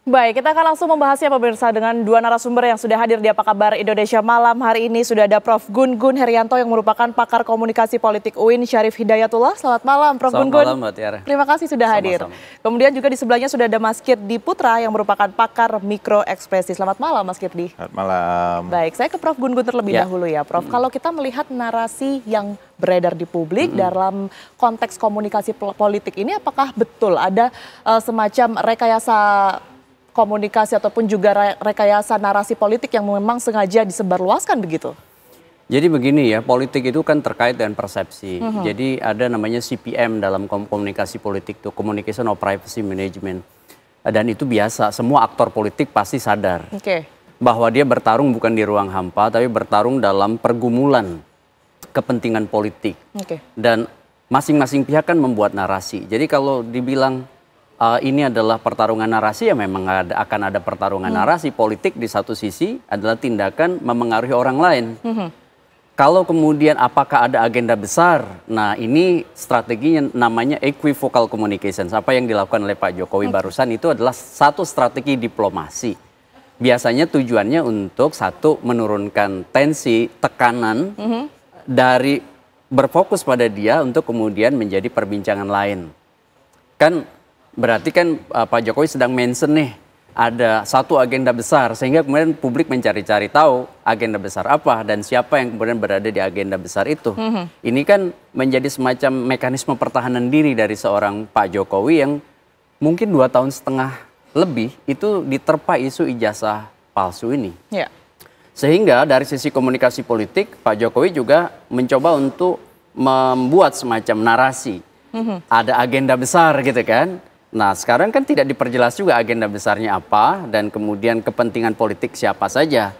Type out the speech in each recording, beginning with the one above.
Baik, kita akan langsung membahasnya pemirsa dengan dua narasumber yang sudah hadir di Apa Kabar Indonesia Malam. Hari ini sudah ada Prof. Gun Gun Herianto yang merupakan pakar komunikasi politik UIN Syarif Hidayatullah. Selamat malam Prof. Gun Gun. Selamat malam Mbak Tiara. Terima kasih sudah hadir. Kemudian juga di sebelahnya sudah ada Mas Kirdi Putra yang merupakan pakar mikro ekspresi. Selamat malam Mas Kirdi. Selamat malam. Baik, saya ke Prof. Gun Gun terlebih dahulu ya Prof. Kalau kita melihat narasi yang beredar di publik dalam konteks komunikasi politik ini, apakah betul ada semacam rekayasa komunikasi ataupun juga rekayasa narasi politik yang memang sengaja disebarluaskan begitu? Jadi begini ya, politik itu kan terkait dengan persepsi. Jadi ada namanya CPM dalam komunikasi politik itu, Communication of Privacy Management. Dan itu biasa, semua aktor politik pasti sadar bahwa dia bertarung bukan di ruang hampa, tapi bertarung dalam pergumulan kepentingan politik. Dan masing-masing pihak kan membuat narasi. Jadi kalau dibilang ini adalah pertarungan narasi, ya memang akan ada pertarungan narasi. Politik di satu sisi adalah tindakan memengaruhi orang lain. Kalau kemudian apakah ada agenda besar, nah ini strateginya namanya equivocal communications. Apa yang dilakukan oleh Pak Jokowi barusan itu adalah satu strategi diplomasi. Biasanya tujuannya untuk satu, menurunkan tensi, tekanan dari berfokus pada dia untuk kemudian menjadi perbincangan lain. Kan berarti kan Pak Jokowi sedang mention nih ada satu agenda besar, sehingga kemudian publik mencari-cari tahu agenda besar apa dan siapa yang kemudian berada di agenda besar itu. Ini kan menjadi semacam mekanisme pertahanan diri dari seorang Pak Jokowi yang mungkin 2,5 tahun lebih itu diterpa isu ijazah palsu ini. Sehingga dari sisi komunikasi politik Pak Jokowi juga mencoba untuk membuat semacam narasi. Ada agenda besar gitu kan. Nah sekarang kan tidak diperjelas juga agenda besarnya apa dan kemudian kepentingan politik siapa saja.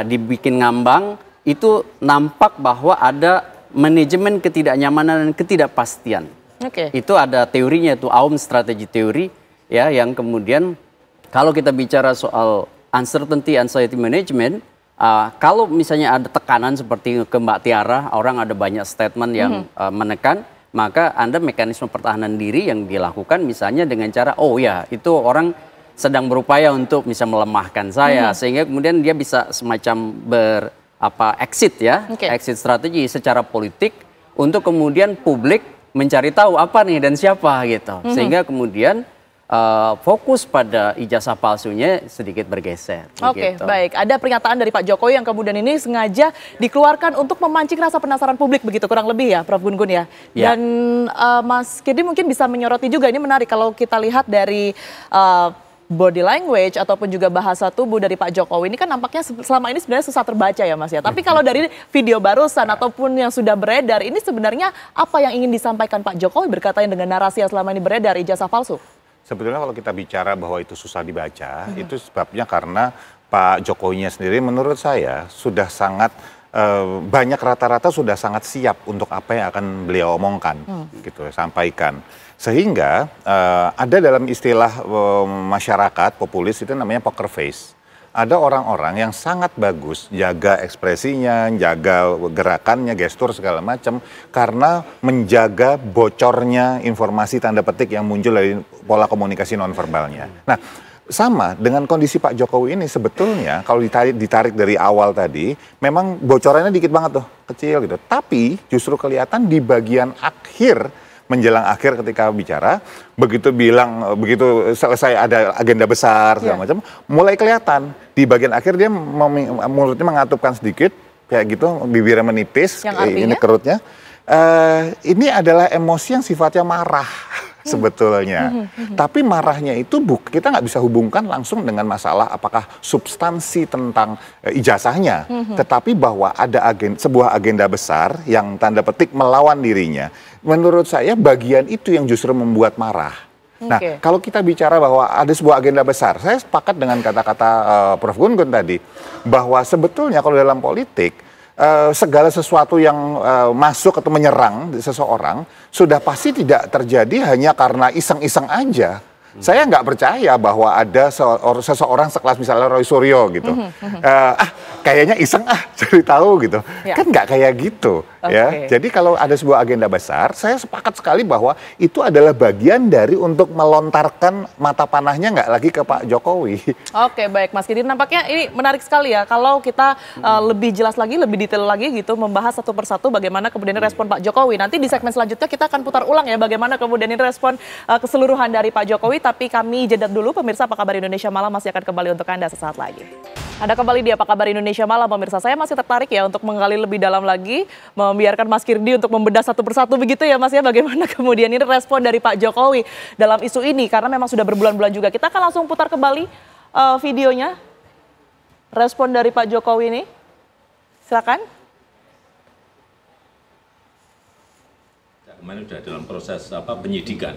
Dibikin ngambang, itu nampak bahwa ada manajemen ketidaknyamanan dan ketidakpastian. Itu ada teorinya, itu Aum strategi teori ya, yang kemudian kalau kita bicara soal uncertainty anxiety management, kalau misalnya ada tekanan seperti ke Mbak Tiara, orang ada banyak statement yang menekan, maka Anda mekanisme pertahanan diri yang dilakukan misalnya dengan cara, oh ya itu orang sedang berupaya untuk bisa melemahkan saya, sehingga kemudian dia bisa semacam exit ya, exit strategi secara politik untuk kemudian publik mencari tahu apa nih dan siapa gitu, sehingga kemudian fokus pada ijazah palsunya sedikit bergeser. Baik. Ada pernyataan dari Pak Jokowi yang kemudian ini sengaja dikeluarkan untuk memancing rasa penasaran publik begitu, kurang lebih ya Prof. Gun Gun ya. Dan Mas Kirdi mungkin bisa menyoroti juga, ini menarik kalau kita lihat dari body language ataupun juga bahasa tubuh dari Pak Jokowi ini kan nampaknya selama ini sebenarnya susah terbaca ya Mas ya. Tapi kalau dari video barusan ataupun yang sudah beredar, ini sebenarnya apa yang ingin disampaikan Pak Jokowi berkaitan dengan narasi yang selama ini beredar ijazah palsu? Sebetulnya kalau kita bicara bahwa itu susah dibaca, itu sebabnya karena Pak Jokowinya sendiri menurut saya sudah sangat banyak, rata-rata sudah sangat siap untuk apa yang akan beliau omongkan, gitu, sampaikan. Sehingga ada dalam istilah masyarakat populis itu namanya poker face. Ada orang-orang yang sangat bagus jaga ekspresinya, jaga gerakannya, gestur segala macam, karena menjaga bocornya informasi tanda petik yang muncul dari pola komunikasi nonverbalnya. Nah, sama dengan kondisi Pak Jokowi ini sebetulnya kalau ditarik dari awal tadi, memang bocorannya dikit banget tuh, kecil gitu. Tapi justru kelihatan di bagian akhir, menjelang akhir ketika bicara, begitu selesai ada agenda besar segala macam, mulai kelihatan di bagian akhir dia mulutnya mengatupkan sedikit kayak gitu, bibirnya menipis, ini kerutnya. Ini adalah emosi yang sifatnya marah sebetulnya. Tapi marahnya itu kita nggak bisa hubungkan langsung dengan masalah apakah substansi tentang ijazahnya, tetapi bahwa ada sebuah agenda besar yang tanda petik melawan dirinya. Menurut saya bagian itu yang justru membuat marah. Nah, kalau kita bicara bahwa ada sebuah agenda besar, saya sepakat dengan kata-kata Prof. Gun Gun tadi, bahwa sebetulnya kalau dalam politik, segala sesuatu yang masuk atau menyerang seseorang sudah pasti tidak terjadi hanya karena iseng-iseng aja. Saya nggak percaya bahwa ada seseorang sekelas misalnya Roy Suryo gitu. kayaknya iseng cari tahu gitu. Ya. Kan nggak kayak gitu ya. Jadi kalau ada sebuah agenda besar, saya sepakat sekali bahwa itu adalah bagian dari untuk melontarkan mata panahnya nggak lagi ke Pak Jokowi. Oke, baik Mas Kidi, nampaknya ini menarik sekali ya kalau kita lebih jelas lagi, lebih detail lagi gitu membahas satu persatu bagaimana kemudian respon Pak Jokowi. Nanti di segmen selanjutnya kita akan putar ulang ya bagaimana kemudian ini respon keseluruhan dari Pak Jokowi. Tapi kami jeda dulu, pemirsa. Apa Kabar Indonesia Malam masih akan kembali untuk Anda sesaat lagi. Ada kembali di Apa Kabar Indonesia Malam, pemirsa. Saya masih tertarik ya untuk menggali lebih dalam lagi, membiarkan Mas Kirdi untuk membedah satu persatu begitu ya Mas ya, bagaimana kemudian ini respon dari Pak Jokowi dalam isu ini, karena memang sudah berbulan-bulan juga. Kita akan langsung putar kembali videonya, respon dari Pak Jokowi ini. Silakan. Kemarin sudah dalam proses penyidikan.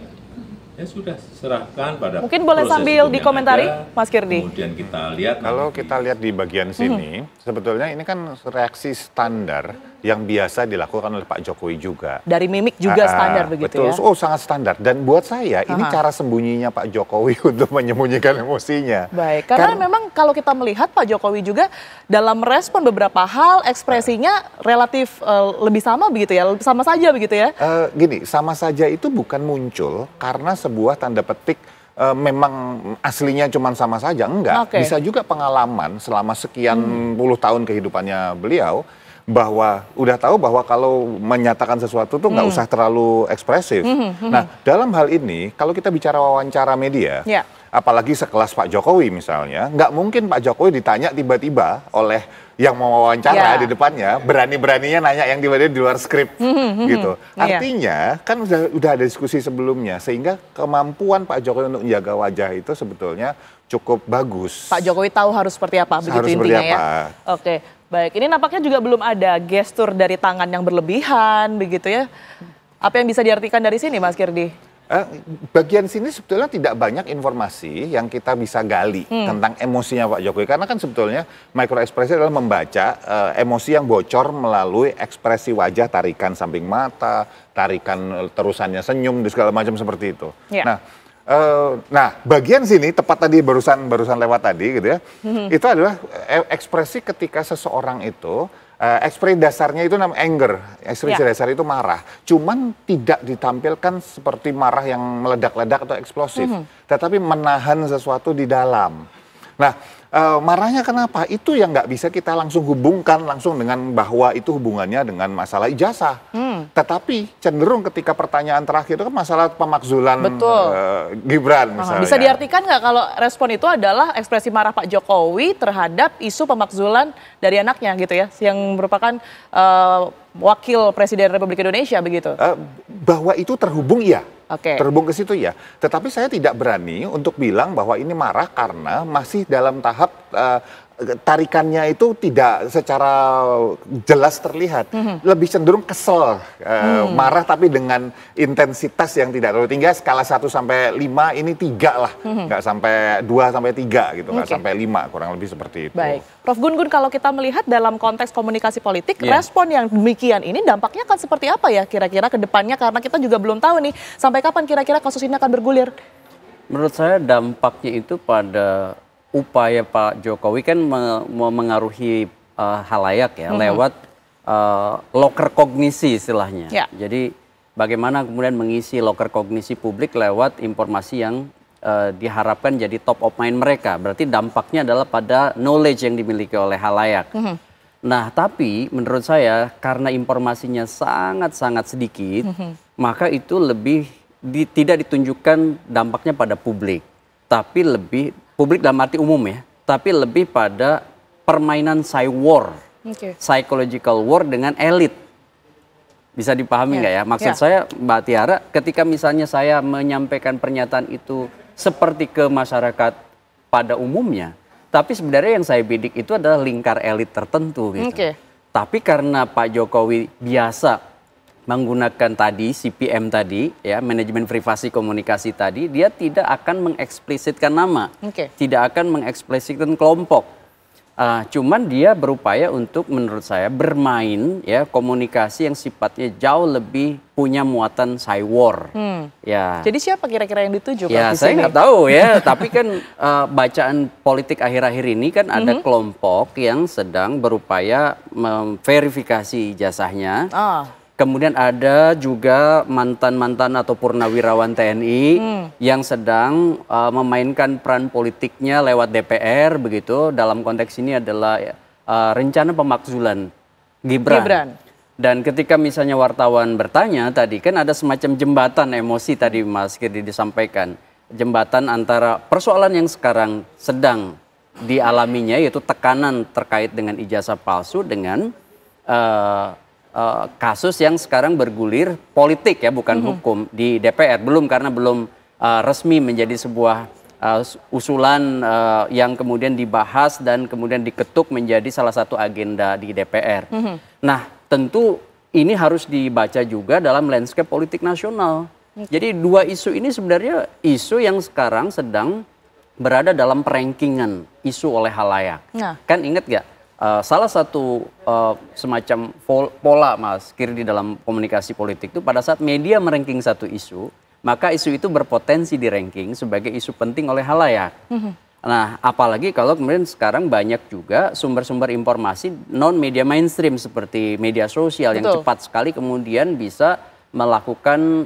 Ya sudah serahkan pada mungkin boleh sambil dikomentari Mas Kirdi. Kemudian kita lihat kalau kita lihat di bagian sini sebetulnya ini kan reaksi standar yang biasa dilakukan oleh Pak Jokowi juga. Dari mimik juga standar begitu betul. ya. Oh, sangat standar. Dan buat saya ini cara sembunyinya Pak Jokowi untuk menyembunyikan emosinya. Baik, karena memang kalau kita melihat Pak Jokowi juga dalam respon beberapa hal ekspresinya relatif lebih sama begitu ya, sama saja begitu ya. Gini, sama saja itu bukan muncul karena sebuah tanda petik memang aslinya cuma sama saja, enggak. Bisa juga pengalaman selama sekian puluh tahun kehidupannya beliau, bahwa udah tahu bahwa kalau menyatakan sesuatu tuh nggak usah terlalu ekspresif. Nah, dalam hal ini kalau kita bicara wawancara media, apalagi sekelas Pak Jokowi misalnya, nggak mungkin Pak Jokowi ditanya tiba-tiba oleh yang mau wawancara di depannya, berani-beraninya nanya yang tiba-tiba di luar skrip gitu. Artinya kan udah ada diskusi sebelumnya, sehingga kemampuan Pak Jokowi untuk menjaga wajah itu sebetulnya cukup bagus. Pak Jokowi tahu harus seperti apa begitu harus intinya seperti apa. Ya. Oke, baik. Ini nampaknya juga belum ada gestur dari tangan yang berlebihan begitu ya. Apa yang bisa diartikan dari sini Mas Kirdi? Bagian sini sebetulnya tidak banyak informasi yang kita bisa gali tentang emosinya Pak Jokowi. Karena kan sebetulnya microekspresi adalah membaca emosi yang bocor melalui ekspresi wajah, tarikan samping mata, tarikan terusannya senyum, dan segala macam seperti itu. Nah, bagian sini tepat tadi barusan lewat tadi gitu ya, itu adalah ekspresi ketika seseorang itu ekspresi dasarnya itu namanya anger, ekspresi dasar itu marah. Cuman tidak ditampilkan seperti marah yang meledak-ledak atau eksplosif, tetapi menahan sesuatu di dalam. Nah, marahnya kenapa? Itu yang nggak bisa kita langsung hubungkan langsung dengan bahwa itu hubungannya dengan masalah ijazah. Tetapi cenderung ketika pertanyaan terakhir itu kan masalah pemakzulan Gibran misalnya. Bisa diartikan nggak kalau respon itu adalah ekspresi marah Pak Jokowi terhadap isu pemakzulan dari anaknya gitu ya, yang merupakan wakil Presiden Republik Indonesia begitu? Bahwa itu terhubung iya. Terhubung ke situ ya. Tetapi saya tidak berani untuk bilang bahwa ini marah karena masih dalam tahap tarikannya itu tidak secara jelas terlihat. Lebih cenderung kesel, marah tapi dengan intensitas yang tidak terlalu tinggi. Skala 1 sampai 5 ini 3 lah. Nggak sampai 2 sampai 3 gitu, nggak sampai 5, kurang lebih seperti itu. Baik. Prof Gun-Gun, kalau kita melihat dalam konteks komunikasi politik, respon yang demikian ini dampaknya akan seperti apa ya kira-kira ke depannya? Karena kita juga belum tahu nih sampai kapan kira-kira kasus ini akan bergulir. Menurut saya dampaknya itu pada upaya Pak Jokowi kan mengaruhi halayak ya lewat loker kognisi istilahnya. Jadi bagaimana kemudian mengisi loker kognisi publik lewat informasi yang diharapkan jadi top of mind mereka. Berarti dampaknya adalah pada knowledge yang dimiliki oleh halayak. Nah, tapi menurut saya karena informasinya sangat-sangat sedikit, maka itu lebih tidak ditunjukkan dampaknya pada publik. Tapi lebih, publik dalam arti umum ya, tapi lebih pada permainan psychological war dengan elit. Bisa dipahami nggak ya? Maksud saya Mbak Tiara, ketika misalnya saya menyampaikan pernyataan itu seperti ke masyarakat pada umumnya, tapi sebenarnya yang saya bidik itu adalah lingkar elit tertentu gitu. Tapi karena Pak Jokowi biasa menggunakan tadi CPM tadi ya, manajemen privasi komunikasi tadi, dia tidak akan mengeksplisitkan nama, tidak akan mengeksplisitkan kelompok. Cuman dia berupaya untuk menurut saya bermain ya komunikasi yang sifatnya jauh lebih punya muatan cywar. Ya. Jadi siapa kira-kira yang dituju? Ya saya nggak tahu ya, tapi kan bacaan politik akhir-akhir ini kan ada kelompok yang sedang berupaya memverifikasi ijazahnya. Kemudian ada juga mantan-mantan atau purnawirawan TNI yang sedang memainkan peran politiknya lewat DPR begitu. Dalam konteks ini adalah rencana pemakzulan Gibran. Dan ketika misalnya wartawan bertanya tadi kan ada semacam jembatan emosi tadi Mas Kirdi disampaikan. Jembatan antara persoalan yang sekarang sedang dialaminya yaitu tekanan terkait dengan ijazah palsu dengan kasus yang sekarang bergulir politik ya bukan hukum di DPR karena belum resmi menjadi sebuah usulan yang kemudian dibahas dan kemudian diketuk menjadi salah satu agenda di DPR. Nah tentu ini harus dibaca juga dalam landscape politik nasional. Jadi dua isu ini sebenarnya isu yang sekarang sedang berada dalam perankingan isu oleh halayak. Kan ingat gak? Salah satu semacam pola Mas Kirdi dalam komunikasi politik itu pada saat media meranking satu isu, maka isu itu berpotensi di ranking sebagai isu penting oleh halayak. Nah, apalagi kalau kemudian sekarang banyak juga sumber-sumber informasi non media mainstream seperti media sosial yang cepat sekali kemudian bisa melakukan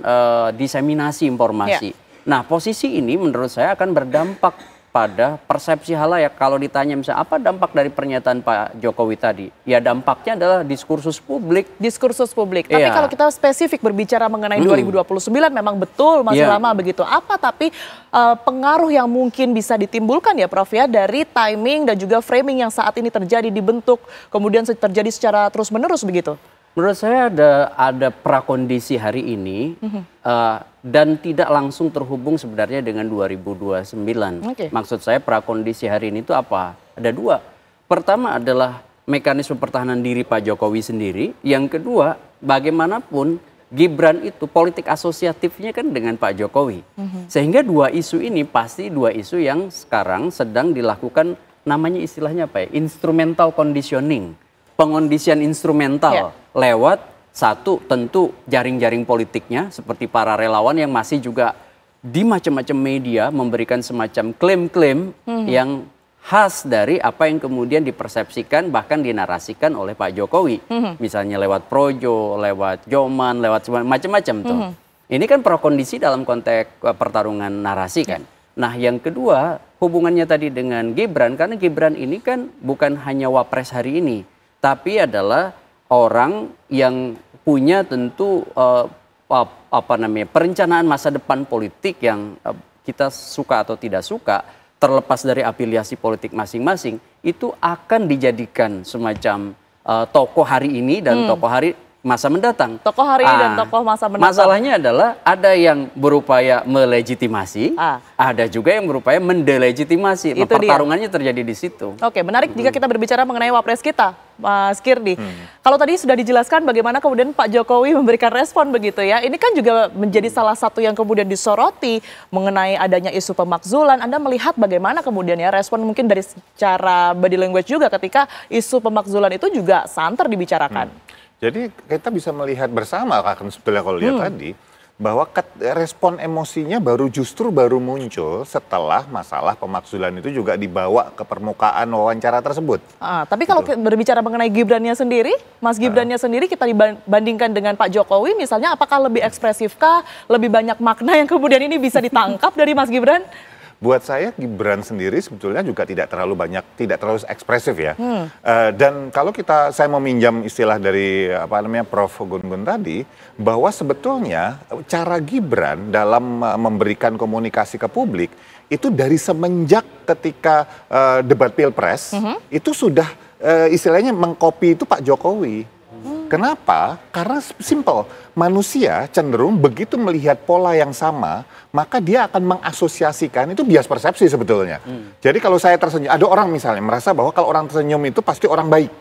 diseminasi informasi. Nah, posisi ini menurut saya akan berdampak pada persepsi halayak. Kalau ditanya misalnya apa dampak dari pernyataan Pak Jokowi tadi? Ya dampaknya adalah diskursus publik. Diskursus publik. Tapi kalau kita spesifik berbicara mengenai 2029 memang betul masih lama begitu. Apa tapi pengaruh yang mungkin bisa ditimbulkan ya Prof ya dari timing dan juga framing yang saat ini terjadi dibentuk kemudian terjadi secara terus-menerus begitu? Menurut saya ada prakondisi hari ini dan tidak langsung terhubung sebenarnya dengan 2029. Maksud saya prakondisi hari ini itu apa? Ada dua. Pertama adalah mekanisme pertahanan diri Pak Jokowi sendiri. Yang kedua, bagaimanapun Gibran itu politik asosiatifnya kan dengan Pak Jokowi. Sehingga dua isu ini pasti dua isu yang sekarang sedang dilakukan namanya istilahnya apa ya? Instrumental conditioning. Pengondisian instrumental lewat satu tentu jaring-jaring politiknya seperti para relawan yang masih juga di macam-macam media memberikan semacam klaim-klaim yang khas dari apa yang kemudian dipersepsikan bahkan dinarasikan oleh Pak Jokowi. Misalnya lewat projo, lewat joman, lewat macam-macam tuh. Ini kan prakondisi dalam konteks pertarungan narasi kan. Nah yang kedua hubungannya tadi dengan Gibran karena Gibran ini kan bukan hanya wapres hari ini. Tapi adalah orang yang punya tentu perencanaan masa depan politik yang kita suka atau tidak suka, terlepas dari afiliasi politik masing-masing, itu akan dijadikan semacam tokoh hari ini dan tokoh hari masa mendatang. Tokoh hari ini dan tokoh masa mendatang. Masalahnya adalah ada yang berupaya melegitimasi, ada juga yang berupaya mendelegitimasi. Nah, pertarungannya terjadi di situ. Oke, menarik jika kita berbicara mengenai wapres kita, Mas Kirdi. Kalau tadi sudah dijelaskan bagaimana kemudian Pak Jokowi memberikan respon begitu ya. Ini kan juga menjadi salah satu yang kemudian disoroti mengenai adanya isu pemakzulan. Anda melihat bagaimana kemudian ya respon mungkin dari secara body language juga ketika isu pemakzulan itu juga santer dibicarakan. Jadi kita bisa melihat bersama kan sebetulnya kalau lihat tadi bahwa respon emosinya justru baru muncul setelah masalah pemakzulan itu juga dibawa ke permukaan wawancara tersebut. Tapi kalau berbicara mengenai Gibrannya sendiri, Mas Gibrannya sendiri kita dibandingkan dengan Pak Jokowi misalnya apakah lebih ekspresifkah, lebih banyak makna yang kemudian ini bisa ditangkap dari Mas Gibran? Buat saya Gibran sendiri sebetulnya juga tidak terlalu ekspresif ya. Dan kalau saya mau minjam istilah dari Prof Gun-Gun tadi, bahwa sebetulnya cara Gibran dalam memberikan komunikasi ke publik itu dari semenjak ketika debat Pilpres itu sudah istilahnya mengcopy itu Pak Jokowi. Kenapa? Karena simple, manusia cenderung begitu melihat pola yang sama, maka dia akan mengasosiasikan, itu bias persepsi sebetulnya. Jadi kalau saya tersenyum, ada orang misalnya merasa bahwa kalau orang tersenyum itu pasti orang baik.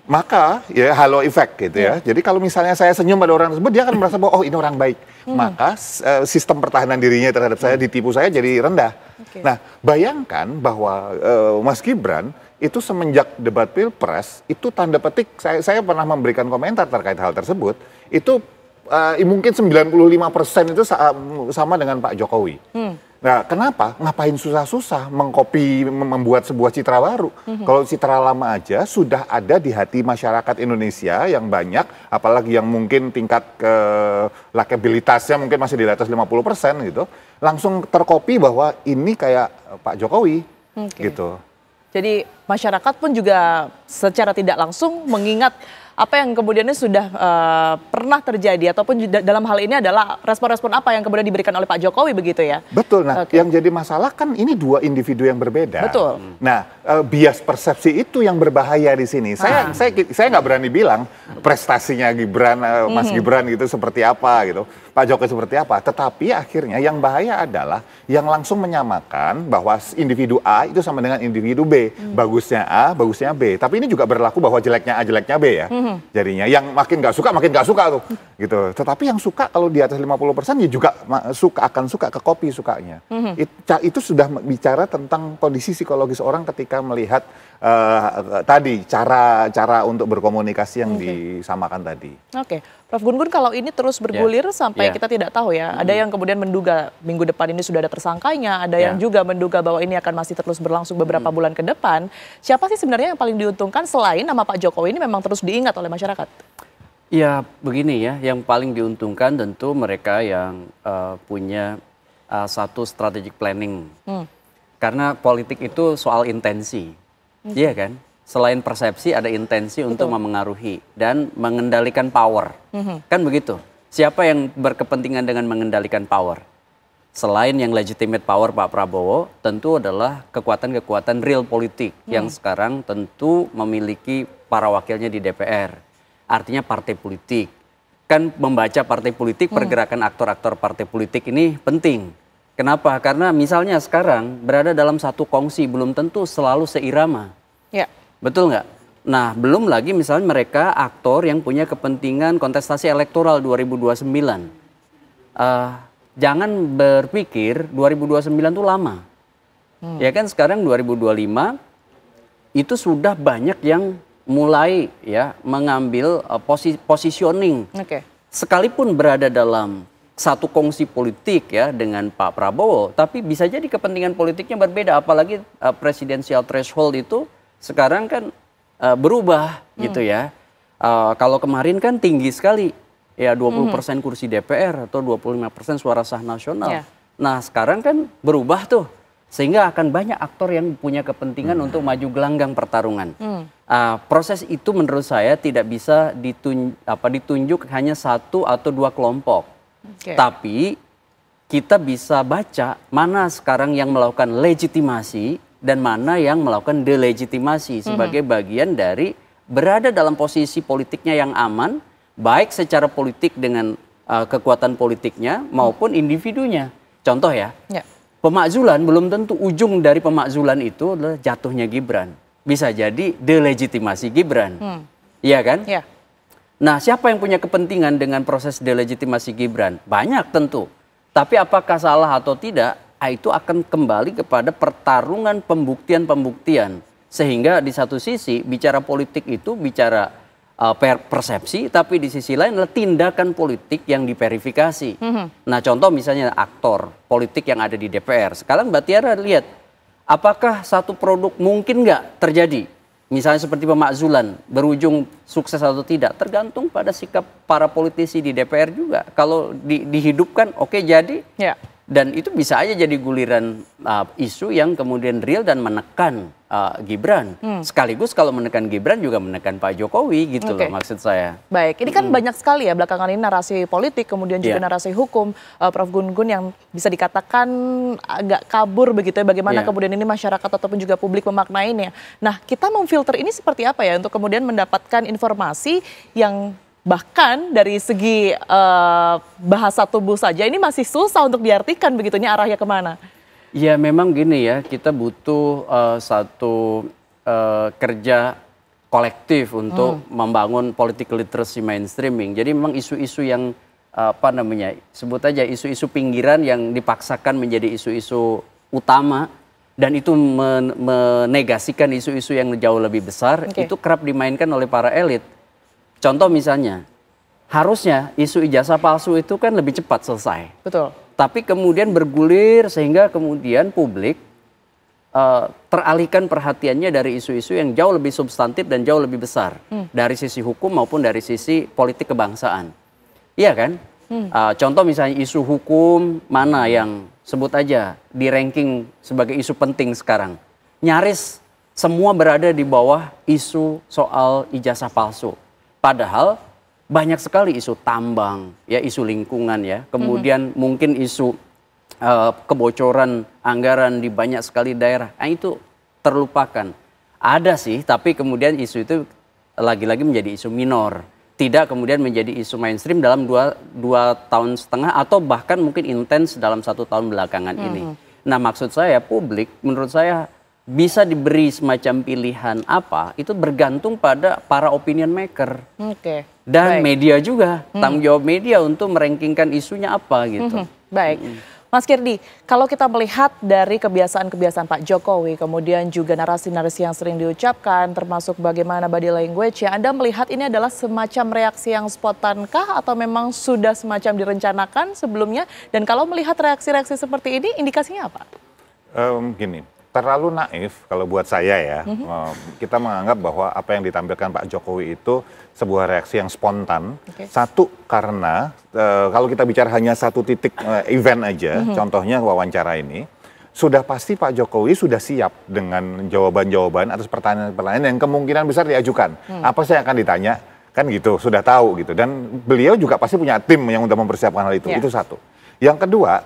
maka ya halo effect gitu ya. Jadi kalau misalnya saya senyum pada orang tersebut, dia akan merasa bahwa oh ini orang baik. Maka sistem pertahanan dirinya terhadap saya, ditipu saya jadi rendah. Nah, bayangkan bahwa Mas Gibran itu semenjak debat Pilpres, itu tanda petik, saya pernah memberikan komentar terkait hal tersebut, itu mungkin 95% itu sama dengan Pak Jokowi. Nah, kenapa? Ngapain susah-susah mengcopy, membuat sebuah citra baru? Kalau citra lama aja sudah ada di hati masyarakat Indonesia yang banyak, apalagi yang mungkin tingkat likabilitasnya mungkin masih di atas 50% gitu, langsung tercopy bahwa ini kayak Pak Jokowi, gitu. Jadi masyarakat pun juga secara tidak langsung mengingat apa yang kemudiannya sudah pernah terjadi ataupun dalam hal ini adalah respon-respon apa yang kemudian diberikan oleh Pak Jokowi begitu ya? Betul. Nah, yang jadi masalah kan ini dua individu yang berbeda. Betul. Nah, bias persepsi itu yang berbahaya di sini. Saya nggak berani bilang prestasinya Gibran, Mas Gibran gitu seperti apa gitu, Pak Jokowi seperti apa. Tetapi akhirnya yang bahaya adalah yang langsung menyamakan bahwa individu A itu sama dengan individu B. Bagusnya A, bagusnya B. Tapi ini juga berlaku bahwa jeleknya A, jeleknya B ya. Jadinya yang makin nggak suka tuh gitu. Tetapi yang suka kalau di atas 50% ya juga akan suka ke kopi sukanya. Itu sudah bicara tentang kondisi psikologis orang ketika melihat tadi cara untuk berkomunikasi yang disamakan tadi. Oke, Prof Gun-Gun, kalau ini terus bergulir sampai kita tidak tahu ya, ada yang kemudian menduga minggu depan ini sudah ada tersangkanya, ada yang juga menduga bahwa ini akan masih terus berlangsung beberapa bulan ke depan. Siapa sih sebenarnya yang paling diuntungkan selain nama Pak Jokowi ini memang terus diingat oleh masyarakat? Ya begini ya, yang paling diuntungkan tentu mereka yang punya satu strategic planning. Karena politik itu soal intensi, iya kan? Selain persepsi ada intensi untuk memengaruhi dan mengendalikan power. Kan begitu. Siapa yang berkepentingan dengan mengendalikan power? Selain yang legitimate power Pak Prabowo, tentu adalah kekuatan-kekuatan real politik yang sekarang tentu memiliki para wakilnya di DPR. Artinya partai politik. Kan membaca partai politik, pergerakan aktor-aktor partai politik ini penting. Kenapa? Karena misalnya sekarang berada dalam satu kongsi belum tentu selalu seirama. Ya. Betul nggak? Nah, belum lagi misalnya mereka aktor yang punya kepentingan kontestasi elektoral 2029. Jangan berpikir 2029 itu lama. Ya kan sekarang 2025 itu sudah banyak yang mulai ya mengambil positioning. Sekalipun berada dalam satu kongsi politik ya dengan Pak Prabowo, tapi bisa jadi kepentingan politiknya berbeda. Apalagi presidensial threshold itu sekarang kan berubah gitu ya. Kalau kemarin kan tinggi sekali ya 20% kursi DPR atau 25% suara sah nasional. Nah sekarang kan berubah tuh sehingga akan banyak aktor yang punya kepentingan untuk maju gelanggang pertarungan. Proses itu menurut saya tidak bisa ditunjuk hanya satu atau dua kelompok. Tapi kita bisa baca mana sekarang yang melakukan legitimasi dan mana yang melakukan delegitimasi sebagai bagian dari berada dalam posisi politiknya yang aman, baik secara politik dengan kekuatan politiknya maupun individunya. Contoh ya, pemakzulan belum tentu ujung dari pemakzulan itu adalah jatuhnya Gibran. Bisa jadi delegitimasi Gibran, iya kan? Nah, siapa yang punya kepentingan dengan proses delegitimasi Gibran? Banyak tentu. Tapi apakah salah atau tidak? Itu akan kembali kepada pertarungan pembuktian-pembuktian. Sehingga di satu sisi bicara politik itu bicara persepsi, tapi di sisi lain adalah tindakan politik yang diverifikasi. Nah contoh misalnya aktor politik yang ada di DPR. Sekarang Mbak Tiara lihat, apakah satu produk mungkin nggak terjadi? Misalnya seperti pemakzulan, berujung sukses atau tidak, tergantung pada sikap para politisi di DPR juga. Kalau dihidupkan, oke jadi. Dan itu bisa aja jadi guliran isu yang kemudian real dan menekan Gibran. Sekaligus kalau menekan Gibran juga menekan Pak Jokowi gitu loh maksud saya. Baik, ini kan banyak sekali ya belakangan ini narasi politik, kemudian juga narasi hukum, Prof Gun-Gun, yang bisa dikatakan agak kabur begitu ya, bagaimana kemudian ini masyarakat ataupun juga publik memaknainya. Nah, kita memfilter ini seperti apa ya untuk kemudian mendapatkan informasi yang bahkan dari segi bahasa tubuh saja ini masih susah untuk diartikan begitunya arahnya kemana? Ya memang gini ya, kita butuh satu kerja kolektif untuk membangun political literacy mainstreaming. Jadi memang isu-isu yang apa namanya, sebut aja isu-isu pinggiran yang dipaksakan menjadi isu-isu utama dan itu menegasikan isu-isu yang jauh lebih besar, itu kerap dimainkan oleh para elit. Contoh misalnya, harusnya isu ijazah palsu itu kan lebih cepat selesai. Betul. Tapi kemudian bergulir sehingga kemudian publik teralihkan perhatiannya dari isu-isu yang jauh lebih substantif dan jauh lebih besar dari sisi hukum maupun dari sisi politik kebangsaan. Iya kan? Contoh misalnya isu hukum mana yang sebut aja di ranking sebagai isu penting sekarang. Nyaris semua berada di bawah isu soal ijazah palsu. Padahal banyak sekali isu tambang, ya isu lingkungan ya, kemudian mungkin isu kebocoran anggaran di banyak sekali daerah, itu terlupakan. Ada sih, tapi kemudian isu itu lagi-lagi menjadi isu minor, tidak kemudian menjadi isu mainstream dalam dua tahun setengah atau bahkan mungkin intens dalam 1 tahun belakangan ini. Nah maksud saya publik menurut saya bisa diberi semacam pilihan apa, itu bergantung pada para opinion maker. Dan media juga, tanggung jawab media untuk merankingkan isunya apa gitu. Baik. Mas Kirdi, kalau kita melihat dari kebiasaan-kebiasaan Pak Jokowi, kemudian juga narasi-narasi yang sering diucapkan, termasuk bagaimana body language, ya Anda melihat ini adalah semacam reaksi yang spontankah atau memang sudah semacam direncanakan sebelumnya? Dan kalau melihat reaksi-reaksi seperti ini, indikasinya apa? Gini, terlalu naif kalau buat saya ya. Kita menganggap bahwa apa yang ditampilkan Pak Jokowi itu sebuah reaksi yang spontan. Satu, karena kalau kita bicara hanya satu titik event aja, contohnya wawancara ini, sudah pasti Pak Jokowi sudah siap dengan jawaban-jawaban atas pertanyaan-pertanyaan yang kemungkinan besar diajukan. Apa saya akan ditanya, kan gitu, sudah tahu gitu. Dan beliau juga pasti punya tim yang sudah mempersiapkan hal itu. Itu satu. Yang kedua,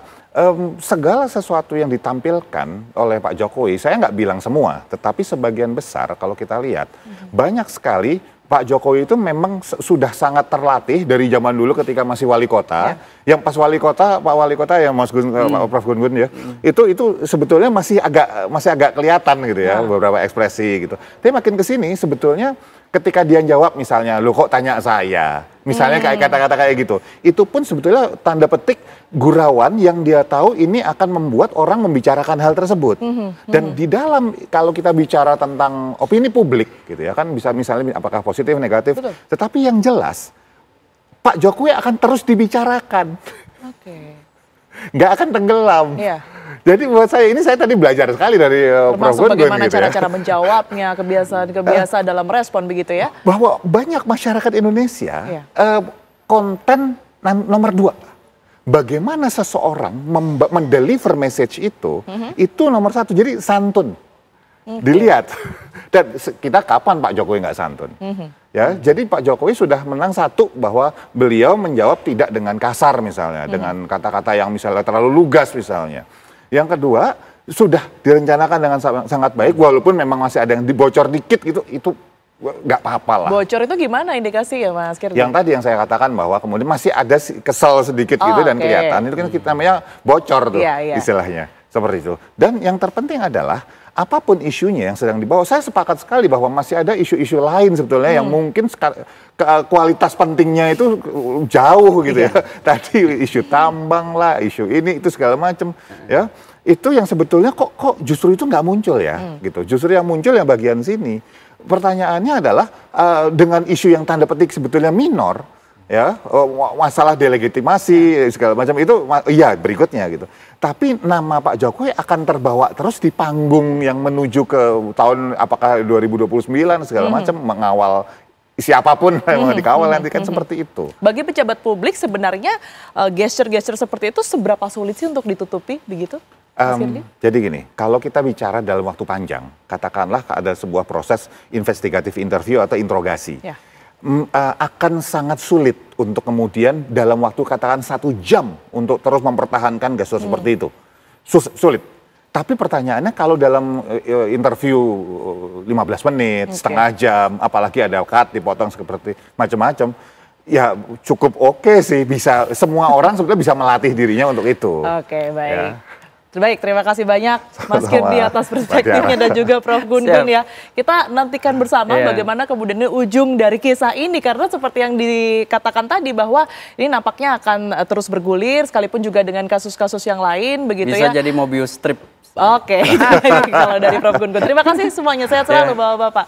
segala sesuatu yang ditampilkan oleh Pak Jokowi, saya nggak bilang semua, tetapi sebagian besar kalau kita lihat, banyak sekali Pak Jokowi itu memang sudah sangat terlatih dari zaman dulu ketika masih wali kota. Yang pas wali kota, Pak Wali Kota yang Prof Gun Gun ya, itu sebetulnya masih agak kelihatan gitu ya, beberapa ekspresi gitu. Tapi makin ke sini sebetulnya ketika dia jawab misalnya, "Loh kok tanya saya?" Misalnya kayak kata-kata kayak gitu. Itu pun sebetulnya tanda petik gurauan yang dia tahu ini akan membuat orang membicarakan hal tersebut. Dan di dalam kalau kita bicara tentang opini publik gitu ya, kan bisa misalnya apakah positif, negatif. Tetapi yang jelas Pak Jokowi akan terus dibicarakan. Nggak akan tenggelam. Jadi buat saya ini saya tadi belajar sekali dari Prof Gun bagaimana gitu cara-cara menjawabnya, kebiasaan dalam respon begitu ya. Bahwa banyak masyarakat Indonesia konten nomor 2. Bagaimana seseorang mendeliver message itu nomor 1. Jadi santun. Dilihat. Dan kita kapan Pak Jokowi nggak santun? Ya, jadi Pak Jokowi sudah menang satu bahwa beliau menjawab tidak dengan kasar misalnya, dengan kata-kata yang misalnya terlalu lugas misalnya. Yang kedua, sudah direncanakan dengan sangat baik, walaupun memang masih ada yang dibocor dikit gitu, itu nggak apa-apa lah. Bocor itu gimana indikasi ya Mas Kirdi? Yang tadi yang saya katakan bahwa kemudian masih ada kesel sedikit gitu dan kelihatan, itu kan kita namanya bocor tuh istilahnya, seperti itu. Dan yang terpenting adalah, apapun isunya yang sedang dibawa, saya sepakat sekali bahwa masih ada isu-isu lain sebetulnya yang mungkin kualitas pentingnya itu jauh gitu ya. Tadi isu tambang lah, isu ini itu segala macam ya. Itu yang sebetulnya kok justru itu nggak muncul ya gitu. Justru yang muncul yang bagian sini. Pertanyaannya adalah dengan isu yang tanda petik sebetulnya minor ya, masalah delegitimasi segala macam itu iya berikutnya gitu. Tapi nama Pak Jokowi akan terbawa terus di panggung yang menuju ke tahun apakah 2029 segala macam, mengawal siapapun yang dikawal nanti kan seperti itu. Bagi pejabat publik sebenarnya gesture-gesture seperti itu seberapa sulit sih untuk ditutupi begitu? Jadi gini, kalau kita bicara dalam waktu panjang, katakanlah ada sebuah proses investigatif interview atau interogasi. Akan sangat sulit untuk kemudian dalam waktu katakan 1 jam untuk terus mempertahankan gestur seperti itu. Sulit. Tapi pertanyaannya kalau dalam interview 15 menit, setengah jam, apalagi ada cut, dipotong seperti macam-macam, ya cukup oke sih, bisa semua orang sebenarnya bisa melatih dirinya untuk itu. Baik. Ya. Baik, terima kasih banyak Mas Kirdi atas perspektifnya dan juga Prof. Gun-Gun ya. Kita nantikan bersama bagaimana kemudian ujung dari kisah ini, karena seperti yang dikatakan tadi bahwa ini nampaknya akan terus bergulir sekalipun juga dengan kasus-kasus yang lain begitu ya. Bisa jadi Mobius strip. Oke, kalau dari Prof. Gun-Gun. Terima kasih semuanya, sehat selalu Bapak-Bapak.